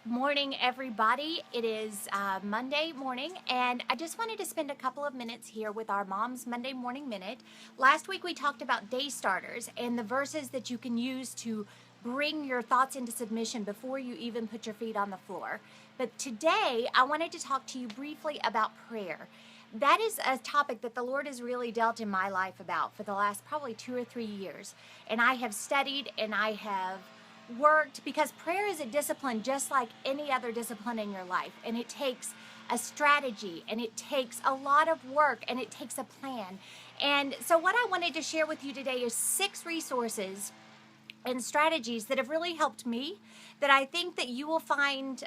Morning, everybody. It is Monday morning, and I just wanted to spend a couple of minutes here with our Mom's Monday Morning Minute. Last week, we talked about day starters and the verses that you can use to bring your thoughts into submission before you even put your feet on the floor. But today, I wanted to talk to you briefly about prayer. That is a topic that the Lord has really dealt in my life about for the last probably 2 or 3 years. And I have studied and I have worked because prayer is a discipline just like any other discipline in your life, and it takes a strategy and it takes a lot of work and it takes a plan. And so what I wanted to share with you today is 6 resources and strategies that have really helped me, that I think that you will find,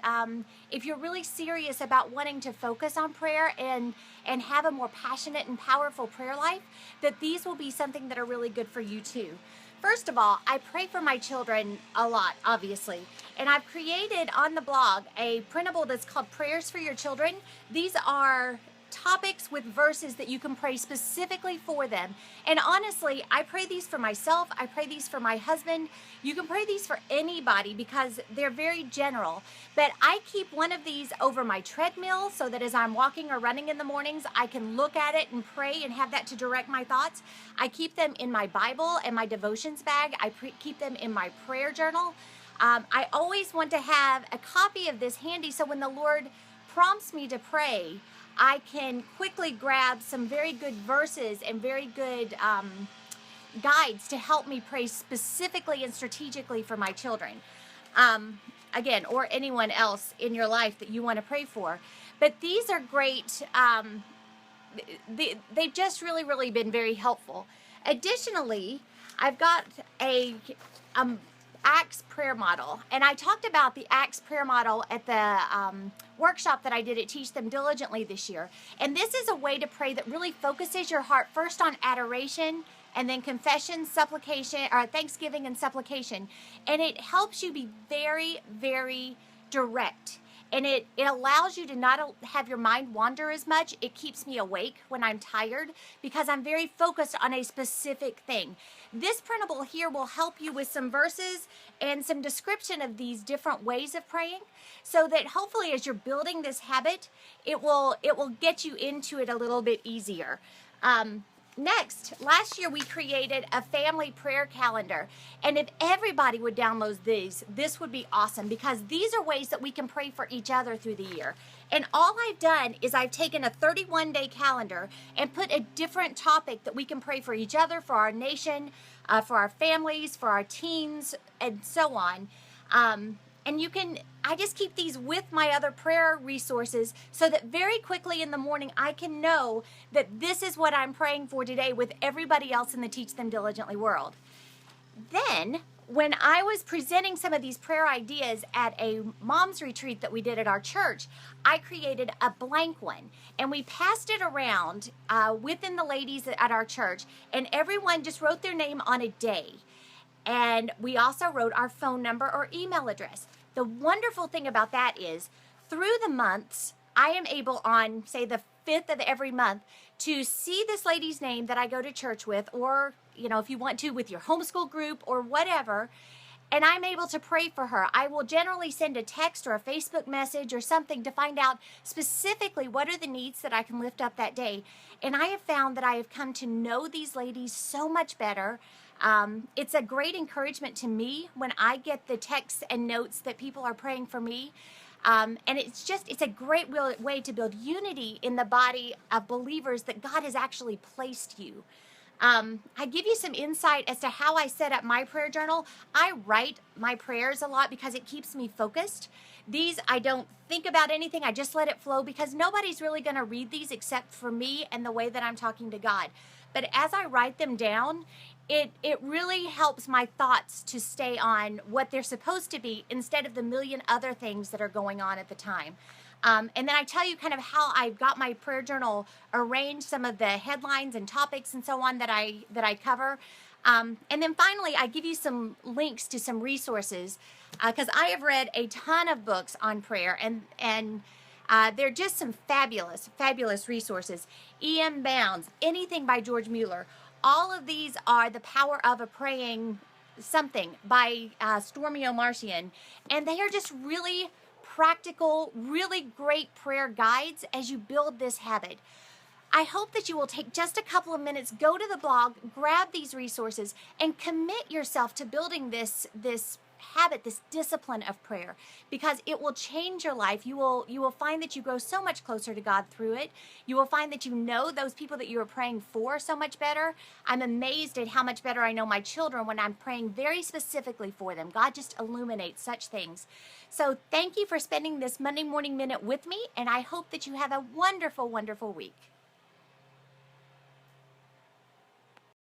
if you're really serious about wanting to focus on prayer and have a more passionate and powerful prayer life, that these will be something that are really good for you too. First of all, I pray for my children a lot, obviously, and I've created on the blog a printable that's called Prayers for Your Children. These are topics with verses that you can pray specifically for them. And honestly, I pray these for myself. I pray these for my husband. You can pray these for anybody because they're very general. But I keep one of these over my treadmill so that as I'm walking or running in the mornings, I can look at it and pray and have that to direct my thoughts. I keep them in my Bible and my devotions bag. I keep them in my prayer journal. I always want to have a copy of this handy so when the Lord prompts me to pray, I can quickly grab some very good verses and very good guides to help me pray specifically and strategically for my children. Again, or anyone else in your life that you want to pray for. But these are great. They've just really been very helpful. Additionally, I've got a Acts prayer model, and I talked about the Acts prayer model at the workshop that I did at Teach Them Diligently this year. And this is a way to pray that really focuses your heart first on adoration and then confession, supplication, or thanksgiving and supplication. And it helps you be very direct. And it allows you to not have your mind wander as much. It keeps me awake when I'm tired because I'm very focused on a specific thing. This printable here will help you with some verses and some description of these different ways of praying so that hopefully as you're building this habit, it will get you into it a little bit easier. Next, last year we created a family prayer calendar, and if everybody would download these, this would be awesome because these are ways that we can pray for each other through the year. And all I've done is I've taken a 31-day calendar and put a different topic that we can pray for each other, for our nation, for our families, for our teens, and so on. And I just keep these with my other prayer resources so that very quickly in the morning I can know that this is what I'm praying for today with everybody else in the Teach Them Diligently world. Then, when I was presenting some of these prayer ideas at a mom's retreat that we did at our church, I created a blank one and we passed it around within the ladies at our church, and everyone just wrote their name on a day. And we also wrote our phone number or email address. The wonderful thing about that is through the months, I am able on, say, the 5th of every month to see this lady's name that I go to church with, or, if you want to, with your homeschool group or whatever, and I'm able to pray for her. I will generally send a text or a Facebook message or something to find out specifically what are the needs that I can lift up that day. And I have found that I have come to know these ladies so much better. It's a great encouragement to me when I get the texts and notes that people are praying for me. And it's a great way to build unity in the body of believers that God has actually placed you. I give you some insight as to how I set up my prayer journal. I write my prayers a lot because it keeps me focused. These, I don't think about anything. I just let it flow because nobody's really going to read these except for me and the way that I'm talking to God. But as I write them down, it really helps my thoughts to stay on what they're supposed to be instead of the million other things that are going on at the time. And then I tell you kind of how I've got my prayer journal arranged, some of the headlines and topics and so on that I cover. And then finally, I give you some links to some resources because I have read a ton of books on prayer, and they're just some fabulous resources. E.M. Bounds, anything by George Mueller. All of these are The Power of a Praying Something by Stormy O'Marcian, and they are just really practical, really great prayer guides as you build this habit. I hope that you will take just a couple of minutes, go to the blog, grab these resources, and commit yourself to building this habit, this discipline of prayer, because it will change your life. You will find that you grow so much closer to God through it. You will find that you know those people that you are praying for so much better. I'm amazed at how much better I know my children when I'm praying very specifically for them. God just illuminates such things. So thank you for spending this Monday Morning Minute with me, and I hope that you have a wonderful, wonderful week.